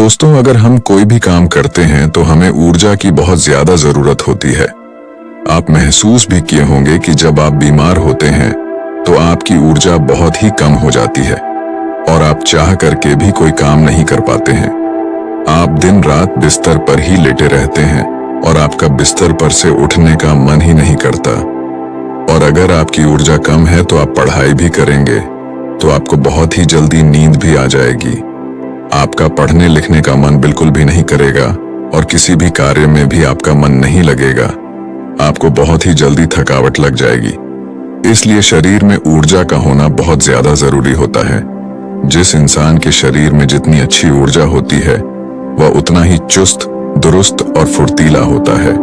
दोस्तों, अगर हम कोई भी काम करते हैं तो हमें ऊर्जा की बहुत ज्यादा जरूरत होती है। आप महसूस भी किए होंगे कि जब आप बीमार होते हैं तो आपकी ऊर्जा बहुत ही कम हो जाती है और आप चाह करके भी कोई काम नहीं कर पाते हैं। आप दिन रात बिस्तर पर ही लेटे रहते हैं और आपका बिस्तर पर से उठने का मन ही नहीं करता। और अगर आपकी ऊर्जा कम है तो आप पढ़ाई भी करेंगे तो आपको बहुत ही जल्दी नींद भी आ जाएगी। आपका पढ़ने लिखने का मन बिल्कुल भी नहीं करेगा और किसी भी कार्य में भी आपका मन नहीं लगेगा। आपको बहुत ही जल्दी थकावट लग जाएगी। इसलिए शरीर में ऊर्जा का होना बहुत ज्यादा जरूरी होता है। जिस इंसान के शरीर में जितनी अच्छी ऊर्जा होती है वह उतना ही चुस्त, दुरुस्त और फुर्तीला होता है।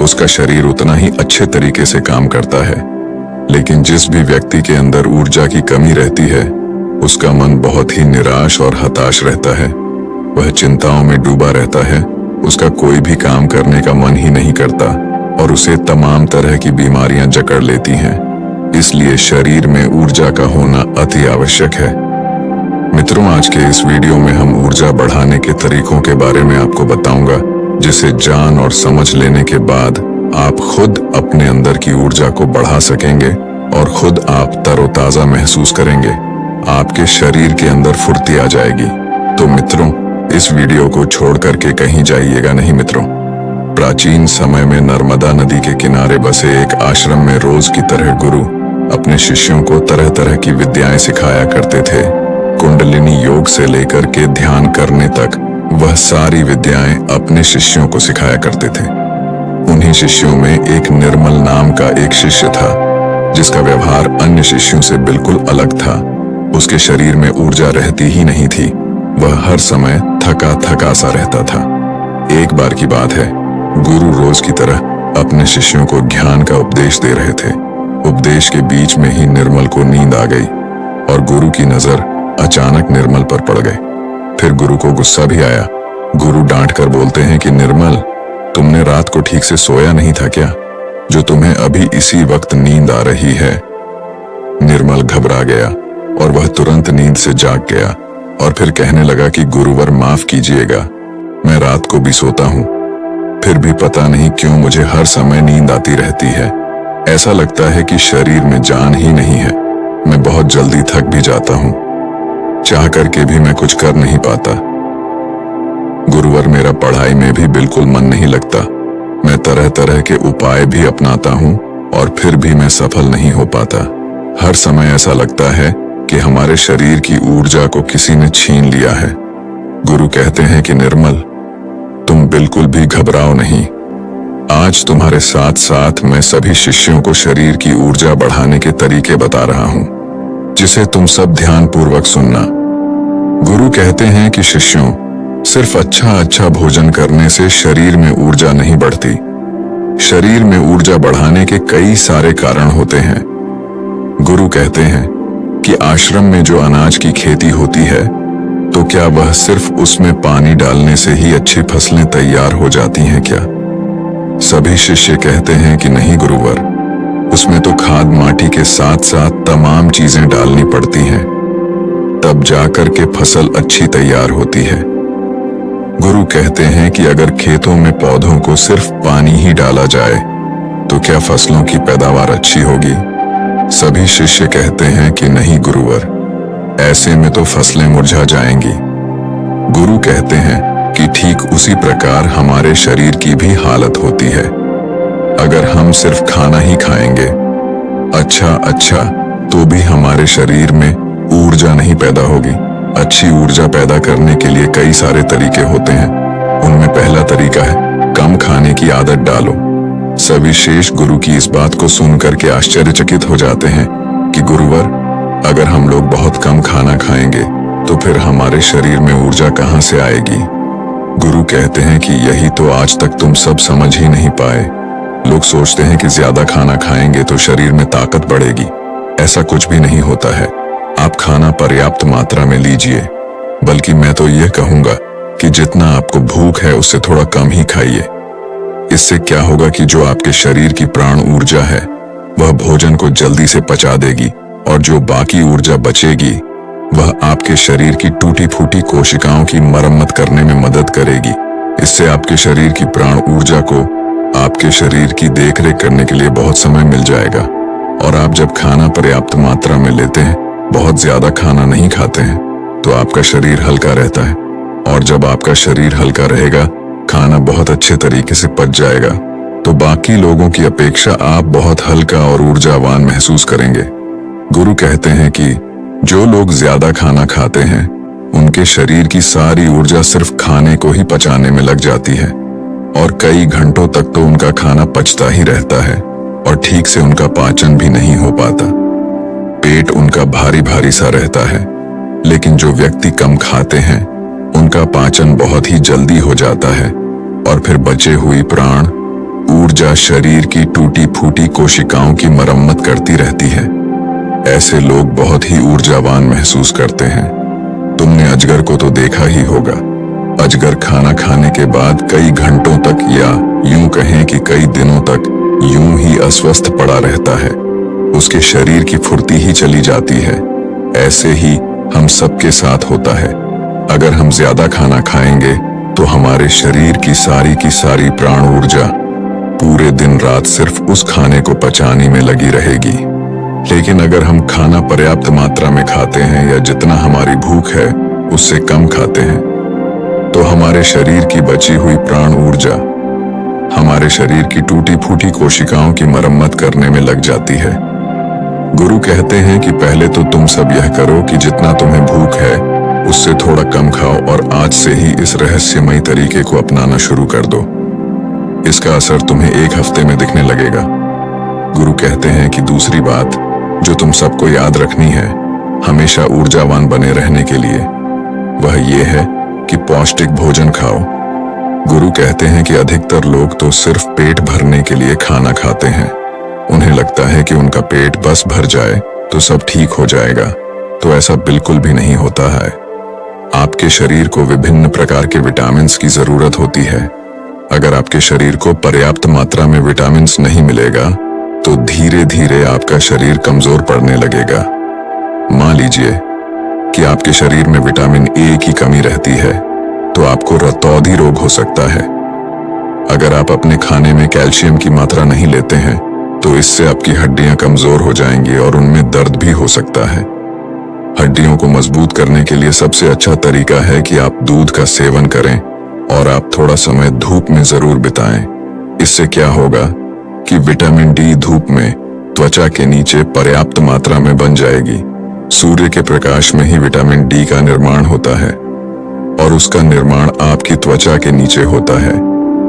उसका शरीर उतना ही अच्छे तरीके से काम करता है। लेकिन जिस भी व्यक्ति के अंदर ऊर्जा की कमी रहती है उसका मन बहुत ही निराश और हताश रहता है। वह चिंताओं में डूबा रहता है। उसका कोई भी काम करने का मन ही नहीं करता और उसे तमाम तरह की बीमारियां जकड़ लेती हैं। इसलिए शरीर में ऊर्जा का होना अति आवश्यक है। मित्रों, आज के इस वीडियो में हम ऊर्जा बढ़ाने के तरीकों के बारे में आपको बताऊंगा, जिसे जान और समझ लेने के बाद आप खुद अपने अंदर की ऊर्जा को बढ़ा सकेंगे और खुद आप तरोताजा महसूस करेंगे। आपके शरीर के अंदर फुर्ती आ जाएगी। तो मित्रों, इस वीडियो को छोड़ करके कहीं जाइएगा नहीं। मित्रों, प्राचीन समय में नर्मदा नदी के किनारे बसे एक आश्रम में रोज की तरह गुरु अपने शिष्यों को तरह तरह की विद्याएं सिखाया करते थे। कुंडलिनी योग से लेकर के ध्यान करने तक वह सारी विद्याएं अपने शिष्यों को सिखाया करते थे। उन्हीं शिष्यों में एक निर्मल नाम का एक शिष्य था जिसका व्यवहार अन्य शिष्यों से बिल्कुल अलग था। उसके शरीर में ऊर्जा रहती ही नहीं थी। वह हर समय थका थका सा रहता था। एक बार की बात है, गुरु रोज की तरह अपने शिष्यों को ज्ञान का उपदेश दे रहे थे। उपदेश के बीच में ही निर्मल को नींद आ गई और गुरु की नजर अचानक निर्मल पर पड़ गई। फिर गुरु को गुस्सा भी आया। गुरु डांट कर बोलते हैं कि निर्मल, तुमने रात को ठीक से सोया नहीं था क्या, जो तुम्हें अभी इसी वक्त नींद आ रही है। निर्मल घबरा गया और वह तुरंत नींद से जाग गया और फिर कहने लगा कि गुरुवर माफ कीजिएगा, मैं रात को भी सोता हूँ, फिर भी पता नहीं क्यों मुझे हर समय नींद आती रहती है। ऐसा लगता है कि शरीर में जान ही नहीं है। मैं बहुत जल्दी थक भी जाता हूँ, चाह करके भी मैं कुछ कर नहीं पाता। गुरुवर, मेरा पढ़ाई में भी बिल्कुल मन नहीं लगता। मैं तरह तरह के उपाय भी अपनाता हूँ और फिर भी मैं सफल नहीं हो पाता। हर समय ऐसा लगता है कि हमारे शरीर की ऊर्जा को किसी ने छीन लिया है। गुरु कहते हैं कि निर्मल, तुम बिल्कुल भी घबराओ नहीं। आज तुम्हारे साथ साथ मैं सभी शिष्यों को शरीर की ऊर्जा बढ़ाने के तरीके बता रहा हूं, जिसे तुम सब ध्यान पूर्वक सुनना। गुरु कहते हैं कि शिष्यों, सिर्फ अच्छा भोजन करने से शरीर में ऊर्जा नहीं बढ़ती। शरीर में ऊर्जा बढ़ाने के कई सारे कारण होते हैं। गुरु कहते हैं कि आश्रम में जो अनाज की खेती होती है तो क्या वह सिर्फ उसमें पानी डालने से ही अच्छी फसलें तैयार हो जाती हैं क्या? सभी शिष्य कहते हैं कि नहीं गुरुवर, उसमें तो खाद माटी के साथ साथ तमाम चीजें डालनी पड़ती हैं, तब जाकर के फसल अच्छी तैयार होती है। गुरु कहते हैं कि अगर खेतों में पौधों को सिर्फ पानी ही डाला जाए तो क्या फसलों की पैदावार अच्छी होगी? सभी शिष्य कहते हैं कि नहीं गुरुवर, ऐसे में तो फसलें मुरझा जाएंगी। गुरु कहते हैं कि ठीक उसी प्रकार हमारे शरीर की भी हालत होती है। अगर हम सिर्फ खाना ही खाएंगे अच्छा तो भी हमारे शरीर में ऊर्जा नहीं पैदा होगी। अच्छी ऊर्जा पैदा करने के लिए कई सारे तरीके होते हैं। उनमें पहला तरीका है कम खाने की आदत डालो। सभी शेष गुरु की इस बात को सुनकर के आश्चर्यचकित हो जाते हैं कि गुरुवर, अगर हम लोग बहुत कम खाना खाएंगे तो फिर हमारे शरीर में ऊर्जा कहां से आएगी? गुरु कहते हैं कि यही तो आज तक तुम सब समझ ही नहीं पाए। लोग सोचते हैं कि ज्यादा खाना खाएंगे तो शरीर में ताकत बढ़ेगी। ऐसा कुछ भी नहीं होता है। आप खाना पर्याप्त मात्रा में लीजिए, बल्कि मैं तो यह कहूंगा कि जितना आपको भूख है उससे थोड़ा कम ही खाइए। इससे क्या होगा कि जो आपके शरीर की प्राण ऊर्जा है वह भोजन को जल्दी से पचा देगी और जो बाकी ऊर्जा बचेगी वह आपके शरीर की टूटी फूटी कोशिकाओं की मरम्मत करने में मदद करेगी। इससे आपके शरीर की प्राण ऊर्जा को आपके शरीर की देखरेख करने के लिए बहुत समय मिल जाएगा। और आप जब खाना पर्याप्त मात्रा में लेते हैं, बहुत ज्यादा खाना नहीं खाते हैं, तो आपका शरीर हल्का रहता है। और जब आपका शरीर हल्का रहेगा, खाना बहुत अच्छे तरीके से पच जाएगा, तो बाकी लोगों की अपेक्षा आप बहुत हल्का और ऊर्जावान महसूस करेंगे। गुरु कहते हैं कि जो लोग ज्यादा खाना खाते हैं, उनके शरीर की सारी ऊर्जा सिर्फ खाने को ही पचाने में लग जाती है और कई घंटों तक तो उनका खाना पचता ही रहता है और ठीक से उनका पाचन भी नहीं हो पाता। पेट उनका भारी भारी सा रहता है। लेकिन जो व्यक्ति कम खाते हैं, उनका पाचन बहुत ही जल्दी हो जाता है और फिर बचे हुई प्राण ऊर्जा शरीर की टूटी फूटी कोशिकाओं की मरम्मत करती रहती है। ऐसे लोग बहुत ही ऊर्जावान महसूस करते हैं। तुमने अजगर को तो देखा ही होगा। अजगर खाना खाने के बाद कई घंटों तक या यूं कहें कि कई दिनों तक यूं ही अस्वस्थ पड़ा रहता है। उसके शरीर की फुर्ती ही चली जाती है। ऐसे ही हम सबके साथ होता है। अगर हम ज्यादा खाना खाएंगे तो हमारे शरीर की सारी प्राण ऊर्जा पूरे दिन रात सिर्फ उस खाने को पचाने में लगी रहेगी। लेकिन अगर हम खाना पर्याप्त मात्रा में खाते हैं या जितना हमारी भूख है उससे कम खाते हैं, तो हमारे शरीर की बची हुई प्राण ऊर्जा हमारे शरीर की टूटी फूटी कोशिकाओं की मरम्मत करने में लग जाती है। गुरु कहते हैं कि पहले तो तुम सब यह करो कि जितना तुम्हें भूख है उससे थोड़ा कम खाओ और आज से ही इस रहस्यमयी तरीके को अपनाना शुरू कर दो। इसका असर तुम्हें 1 हफ्ते में दिखने लगेगा। गुरु कहते हैं कि दूसरी बात जो तुम सबको याद रखनी है हमेशा ऊर्जावान बने रहने के लिए, वह ये है कि पौष्टिक भोजन खाओ। गुरु कहते हैं कि अधिकतर लोग तो सिर्फ पेट भरने के लिए खाना खाते हैं। उन्हें लगता है कि उनका पेट बस भर जाए तो सब ठीक हो जाएगा, तो ऐसा बिल्कुल भी नहीं होता है। आपके शरीर को विभिन्न प्रकार के विटामिन्स की जरूरत होती है। अगर आपके शरीर को पर्याप्त मात्रा में विटामिन्स नहीं मिलेगा तो धीरे धीरे आपका शरीर कमजोर पड़ने लगेगा। मान लीजिए कि आपके शरीर में विटामिन ए की कमी रहती है, तो आपको रतौंधी रोग हो सकता है। अगर आप अपने खाने में कैल्शियम की मात्रा नहीं लेते हैं तो इससे आपकी हड्डियां कमजोर हो जाएंगी और उनमें दर्द भी हो सकता है। हड्डियों को मजबूत करने के लिए सबसे अच्छा तरीका है कि आप दूध का सेवन करें और आप थोड़ा समय धूप में जरूर बिताएं। इससे क्या होगा कि विटामिन डी धूप में त्वचा के नीचे पर्याप्त मात्रा में बन जाएगी। सूर्य के प्रकाश में ही विटामिन डी का निर्माण होता है और उसका निर्माण आपकी त्वचा के नीचे होता है,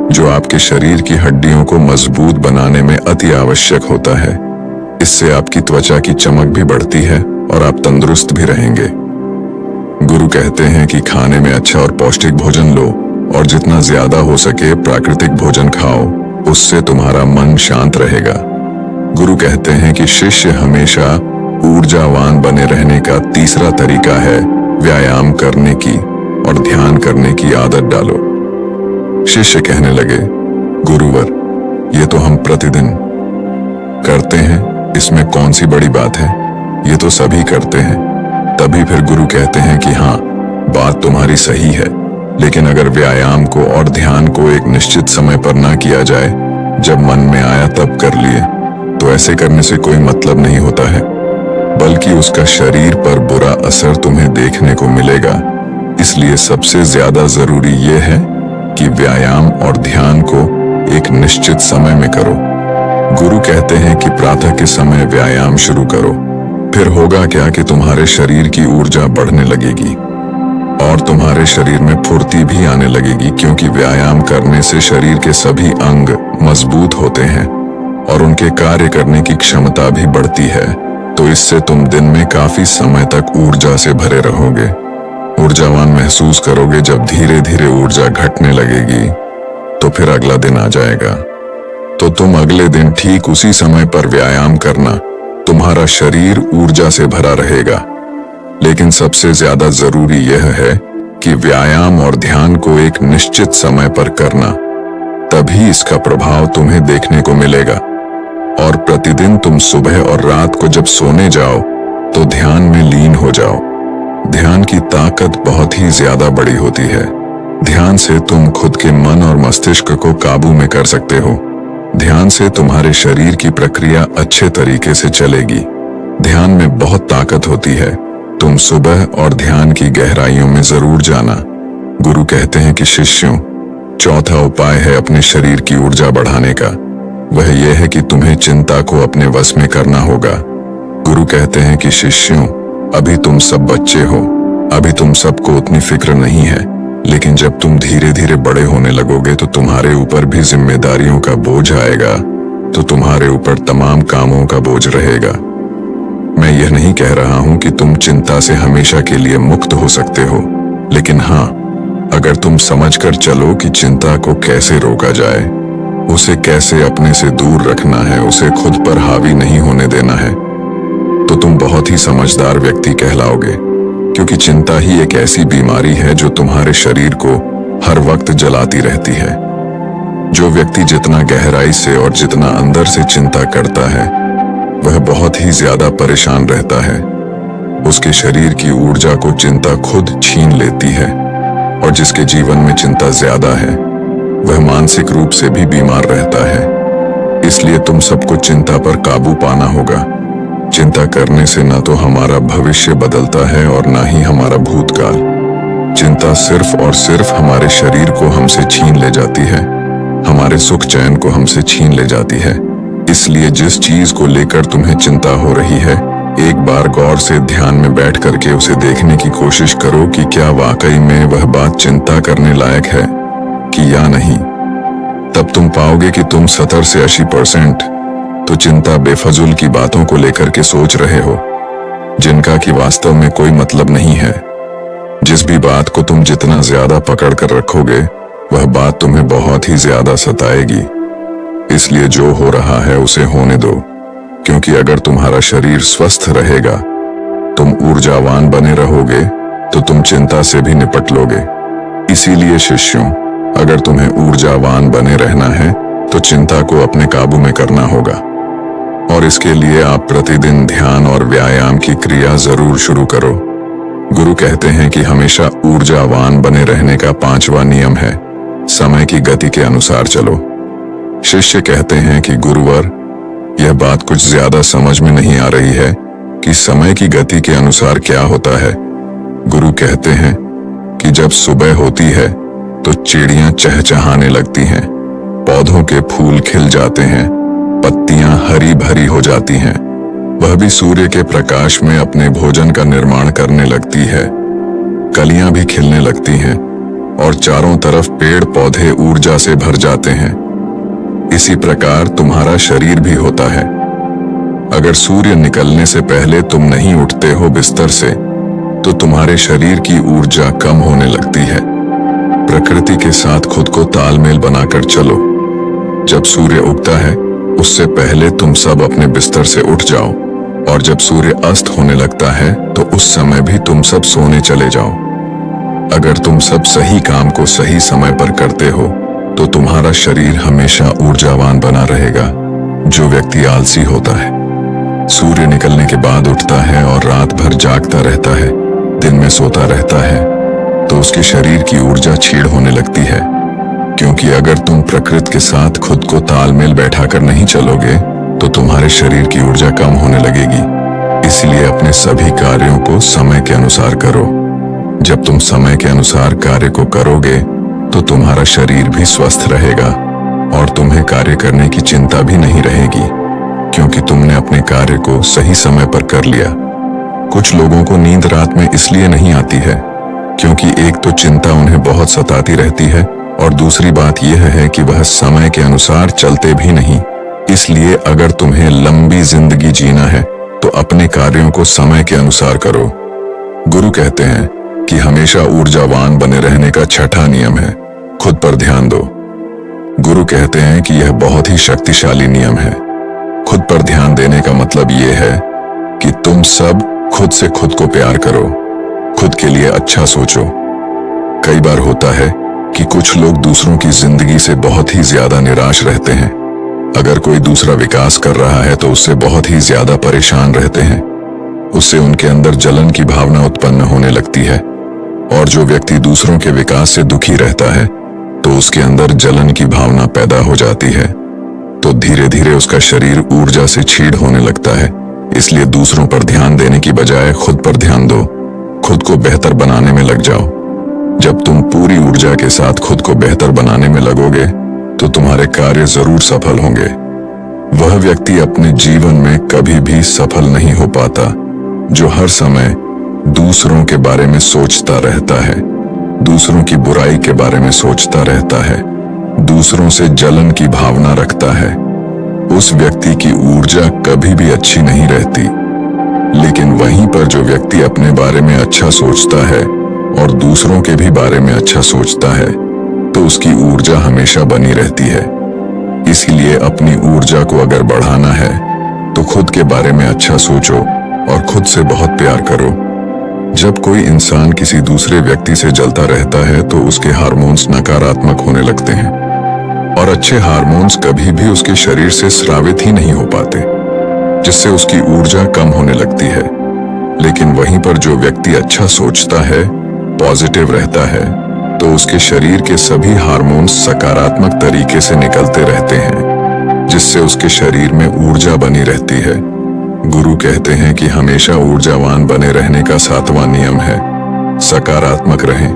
जो आपके शरीर की हड्डियों को मजबूत बनाने में अति आवश्यक होता है। इससे आपकी त्वचा की चमक भी बढ़ती है और आप तंदुरुस्त भी रहेंगे। गुरु कहते हैं कि खाने में अच्छा और पौष्टिक भोजन लो और जितना ज्यादा हो सके प्राकृतिक भोजन खाओ, उससे तुम्हारा मन शांत रहेगा। गुरु कहते हैं कि शिष्य हमेशा ऊर्जावान बने रहने का तीसरा तरीका है व्यायाम करने की और ध्यान करने की आदत डालो। शिष्य कहने लगे, गुरुवर, ये तो हम प्रतिदिन करते हैं, इसमें कौन सी बड़ी बात है, ये तो सभी करते हैं। तभी फिर गुरु कहते हैं कि हाँ, बात तुम्हारी सही है, लेकिन अगर व्यायाम को और ध्यान को एक निश्चित समय पर ना किया जाए, जब मन में आया तब कर लिए, तो ऐसे करने से कोई मतलब नहीं होता है, बल्कि उसका शरीर पर बुरा असर तुम्हें देखने को मिलेगा। इसलिए सबसे ज्यादा जरूरी यह है कि व्यायाम और ध्यान को एक निश्चित समय में करो। गुरु कहते हैं कि प्रातः के समय व्यायाम शुरू करो, फिर होगा क्या कि तुम्हारे शरीर की ऊर्जा बढ़ने लगेगी और तुम्हारे शरीर में फुर्ती भी आने लगेगी, क्योंकि व्यायाम करने से शरीर के सभी अंग मजबूत होते हैं और उनके कार्य करने की क्षमता भी बढ़ती है। तो इससे तुम दिन में काफी समय तक ऊर्जा से भरे रहोगे। ऊर्जावान महसूस करोगे। जब धीरे धीरे ऊर्जा घटने लगेगी तो फिर अगला दिन आ जाएगा, तो तुम अगले दिन ठीक उसी समय पर व्यायाम करना। तुम्हारा शरीर ऊर्जा से भरा रहेगा। लेकिन सबसे ज्यादा जरूरी यह है कि व्यायाम और ध्यान को एक निश्चित समय पर करना, तभी इसका प्रभाव तुम्हें देखने को मिलेगा। और प्रतिदिन तुम सुबह और रात को जब सोने जाओ तो ध्यान में लीन हो जाओ। ध्यान की ताकत बहुत ही ज्यादा बड़ी होती है। ध्यान से तुम खुद के मन और मस्तिष्क को काबू में कर सकते हो। ध्यान से तुम्हारे शरीर की प्रक्रिया अच्छे तरीके से चलेगी। ध्यान में बहुत ताकत होती है। तुम सुबह और ध्यान की गहराइयों में जरूर जाना। गुरु कहते हैं कि शिष्यों, चौथा उपाय है अपने शरीर की ऊर्जा बढ़ाने का। वह यह है कि तुम्हें चिंता को अपने वश में करना होगा। गुरु कहते हैं कि शिष्यों, अभी तुम सब बच्चे हो, अभी तुम सबको उतनी फिक्र नहीं है, लेकिन जब तुम धीरे धीरे बड़े होने लगोगे तो तुम्हारे ऊपर भी जिम्मेदारियों का बोझ आएगा, तो तुम्हारे ऊपर तमाम कामों का बोझ रहेगा। मैं यह नहीं कह रहा हूं कि तुम चिंता से हमेशा के लिए मुक्त हो सकते हो, लेकिन हाँ, अगर तुम समझकर चलो कि चिंता को कैसे रोका जाए, उसे कैसे अपने से दूर रखना है, उसे खुद पर हावी नहीं होने देना है, तो तुम बहुत ही समझदार व्यक्ति कहलाओगे। क्योंकि चिंता ही एक ऐसी बीमारी है जो तुम्हारे शरीर को हर वक्त जलाती रहती है। जो व्यक्ति जितना गहराई से और जितना अंदर से चिंता करता है, वह बहुत ही ज्यादा परेशान रहता है। उसके शरीर की ऊर्जा को चिंता खुद छीन लेती है, और जिसके जीवन में चिंता ज्यादा है, वह मानसिक रूप से भी बीमार रहता है। इसलिए तुम सबको चिंता पर काबू पाना होगा। चिंता करने से न तो हमारा भविष्य बदलता है और ना ही हमारा भूतकाल। चिंता सिर्फ और सिर्फ हमारे शरीर को हमसे छीन ले जाती है, हमारे सुख चैन को हमसे छीन ले जाती है। इसलिए जिस चीज को लेकर तुम्हें चिंता हो रही है, एक बार गौर से ध्यान में बैठ करके उसे देखने की कोशिश करो कि क्या वाकई में वह बात चिंता करने लायक है कि या नहीं। तब तुम पाओगे कि तुम 70 से 80% तो चिंता बेफजूल की बातों को लेकर के सोच रहे हो, जिनका कि वास्तव में कोई मतलब नहीं है। जिस भी बात को तुम जितना ज्यादा पकड़ कर रखोगे, वह बात तुम्हें बहुत ही ज्यादा सताएगी। इसलिए जो हो रहा है उसे होने दो, क्योंकि अगर तुम्हारा शरीर स्वस्थ रहेगा, तुम ऊर्जावान बने रहोगे, तो तुम चिंता से भी निपट लोगे। इसीलिए शिष्यों, अगर तुम्हें ऊर्जावान बने रहना है तो चिंता को अपने काबू में करना होगा, और इसके लिए आप प्रतिदिन ध्यान और व्यायाम की क्रिया जरूर शुरू करो। गुरु कहते हैं कि हमेशा ऊर्जावान बने रहने का 5वां नियम है, समय की गति के अनुसार चलो। शिष्य कहते हैं कि गुरुवर, यह बात कुछ ज्यादा समझ में नहीं आ रही है कि समय की गति के अनुसार क्या होता है। गुरु कहते हैं कि जब सुबह होती है तो चिड़ियां चहचहाने लगती हैं, पौधों के फूल खिल जाते हैं, पत्तियां हरी भरी हो जाती हैं, वह भी सूर्य के प्रकाश में अपने भोजन का निर्माण करने लगती है, कलियां भी खिलने लगती हैं, और चारों तरफ पेड़ पौधे ऊर्जा से भर जाते हैं। इसी प्रकार तुम्हारा शरीर भी होता है। अगर सूर्य निकलने से पहले तुम नहीं उठते हो बिस्तर से, तो तुम्हारे शरीर की ऊर्जा कम होने लगती है। प्रकृति के साथ खुद को तालमेल बनाकर चलो। जब सूर्य उगता है, उससे पहले तुम सब अपने बिस्तर से उठ जाओ, और जब सूर्य अस्त होने लगता है तो उस समय भी तुम सब सोने चले जाओ। अगर तुम सब सही काम को सही समय पर करते हो, तो तुम्हारा शरीर हमेशा ऊर्जावान बना रहेगा। जो व्यक्ति आलसी होता है, सूर्य निकलने के बाद उठता है और रात भर जागता रहता है, दिन में सोता रहता है, तो उसके शरीर की ऊर्जा छीड़ होने लगती है। क्योंकि अगर तुम प्रकृति के साथ खुद को तालमेल बैठाकर नहीं चलोगे, तो तुम्हारे शरीर की ऊर्जा कम होने लगेगी। इसलिए अपने सभी कार्यों को समय के अनुसार करो। जब तुम समय के अनुसार कार्य को करोगे, तो तुम्हारा शरीर भी स्वस्थ रहेगा, और तुम्हें कार्य करने की चिंता भी नहीं रहेगी, क्योंकि तुमने अपने कार्य को सही समय पर कर लिया। कुछ लोगों को नींद रात में इसलिए नहीं आती है क्योंकि एक तो चिंता उन्हें बहुत सताती रहती है, और दूसरी बात यह है कि वह समय के अनुसार चलते भी नहीं। इसलिए अगर तुम्हें लंबी जिंदगी जीना है, तो अपने कार्यों को समय के अनुसार करो। गुरु कहते हैं कि हमेशा ऊर्जावान बने रहने का 6वां नियम है, खुद पर ध्यान दो। गुरु कहते हैं कि यह बहुत ही शक्तिशाली नियम है। खुद पर ध्यान देने का मतलब यह है कि तुम सब खुद से खुद को प्यार करो, खुद के लिए अच्छा सोचो। कई बार होता है कि कुछ लोग दूसरों की जिंदगी से बहुत ही ज्यादा निराश रहते हैं। अगर कोई दूसरा विकास कर रहा है तो उससे बहुत ही ज्यादा परेशान रहते हैं। उससे उनके अंदर जलन की भावना उत्पन्न होने लगती है। और जो व्यक्ति दूसरों के विकास से दुखी रहता है तो उसके अंदर जलन की भावना पैदा हो जाती है, तो धीरे धीरे उसका शरीर ऊर्जा से छीड़ होने लगता है। इसलिए दूसरों पर ध्यान देने की बजाय खुद पर ध्यान दो, खुद को बेहतर बनाने में लग जाओ। जब तुम पूरी ऊर्जा के साथ खुद को बेहतर बनाने में लगोगे तो तुम्हारे कार्य जरूर सफल होंगे। वह व्यक्ति अपने जीवन में कभी भी सफल नहीं हो पाता जो हर समय दूसरों के बारे में सोचता रहता है, दूसरों की बुराई के बारे में सोचता रहता है, दूसरों से जलन की भावना रखता है। उस व्यक्ति की ऊर्जा कभी भी अच्छी नहीं रहती। लेकिन वहीं पर जो व्यक्ति अपने बारे में अच्छा सोचता है और दूसरों के भी बारे में अच्छा सोचता है तो उसकी ऊर्जा हमेशा बनी रहती है। इसीलिए अपनी ऊर्जा को अगर बढ़ाना है तो खुद के बारे में अच्छा सोचो और खुद से बहुत प्यार करो। जब कोई इंसान किसी दूसरे व्यक्ति से जलता रहता है तो उसके हार्मोन्स नकारात्मक होने लगते हैं और अच्छे हार्मोन्स कभी भी उसके शरीर से स्रावित ही नहीं हो पाते, जिससे उसकी ऊर्जा कम होने लगती है। लेकिन वहीं पर जो व्यक्ति अच्छा सोचता है, पॉजिटिव रहता है, तो उसके शरीर के सभी हार्मोन्स सकारात्मक तरीके से निकलते रहते हैं, जिससे उसके शरीर में ऊर्जा बनी रहती है। गुरु कहते हैं कि हमेशा ऊर्जावान बने रहने का 7वां नियम है सकारात्मक रहें।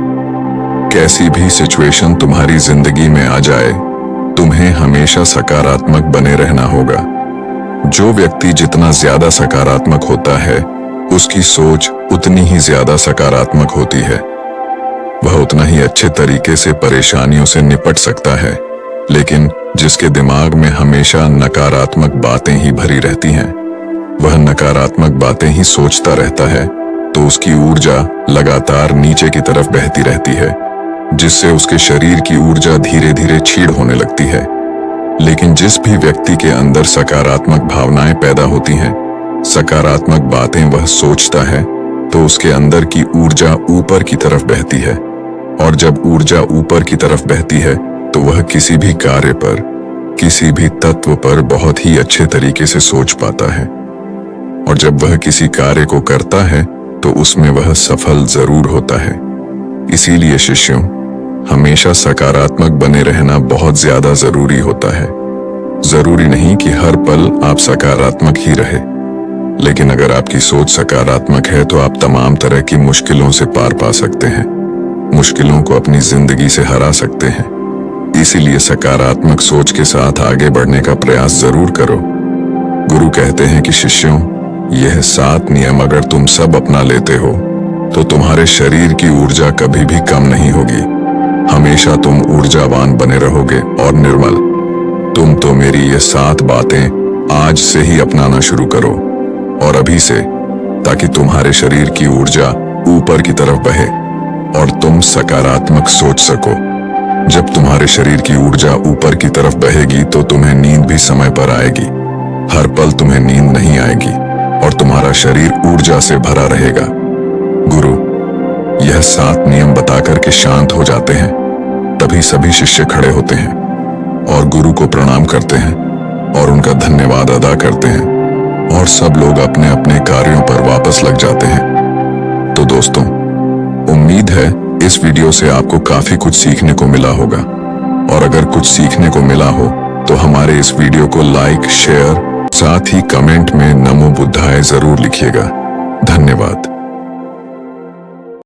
कैसी भी सिचुएशन तुम्हारी जिंदगी में आ जाए, तुम्हें हमेशा सकारात्मक बने रहना होगा। जो व्यक्ति जितना ज्यादा सकारात्मक होता है उसकी सोच उतनी ही ज्यादा सकारात्मक होती है। वह उतना ही अच्छे तरीके से परेशानियों से निपट सकता है। लेकिन जिसके दिमाग में हमेशा नकारात्मक बातें ही भरी रहती हैं, वह नकारात्मक बातें ही सोचता रहता है, तो उसकी ऊर्जा लगातार नीचे की तरफ बहती रहती है, जिससे उसके शरीर की ऊर्जा धीरे धीरे छीड़ होने लगती है। लेकिन जिस भी व्यक्ति के अंदर सकारात्मक भावनाएं पैदा होती हैं, सकारात्मक बातें वह सोचता है, तो उसके अंदर की ऊर्जा ऊपर की तरफ बहती है। और जब ऊर्जा ऊपर की तरफ बहती है तो वह किसी भी कार्य पर, किसी भी तत्व पर बहुत ही अच्छे तरीके से सोच पाता है। और जब वह किसी कार्य को करता है तो उसमें वह सफल जरूर होता है। इसीलिए शिष्यों, हमेशा सकारात्मक बने रहना बहुत ज्यादा जरूरी होता है। जरूरी नहीं कि हर पल आप सकारात्मक ही रहे, लेकिन अगर आपकी सोच सकारात्मक है तो आप तमाम तरह की मुश्किलों से पार पा सकते हैं, मुश्किलों को अपनी जिंदगी से हरा सकते हैं। इसीलिए सकारात्मक सोच के साथ आगे बढ़ने का प्रयास जरूर करो। गुरु कहते हैं कि शिष्यों, यह 7 नियम अगर तुम सब अपना लेते हो तो तुम्हारे शरीर की ऊर्जा कभी भी कम नहीं होगी। हमेशा तुम ऊर्जावान बने रहोगे और निर्मल। तुम तो मेरी ये 7 बातें आज से ही अपनाना शुरू करो, और अभी से, ताकि तुम्हारे शरीर की ऊर्जा ऊपर की तरफ बहे और तुम सकारात्मक सोच सको। जब तुम्हारे शरीर की ऊर्जा ऊपर की तरफ बहेगी तो तुम्हें नींद भी समय पर आएगी। हर पल तुम्हें नींद नहीं आएगी और तुम्हारा शरीर ऊर्जा से भरा रहेगा। गुरु यह 7 नियम बताकर के शांत हो जाते हैं। तभी सभी शिष्य खड़े होते हैं और गुरु को प्रणाम करते हैं और उनका धन्यवाद अदा करते हैं, और सब लोग अपने अपने कार्यों पर वापस लग जाते हैं। तो दोस्तों, उम्मीद है इस वीडियो से आपको काफी कुछ सीखने को मिला होगा, और अगर कुछ सीखने को मिला हो तो हमारे इस वीडियो को लाइक, शेयर, साथ ही कमेंट में नमो बुद्धाय जरूर लिखिएगा। धन्यवाद।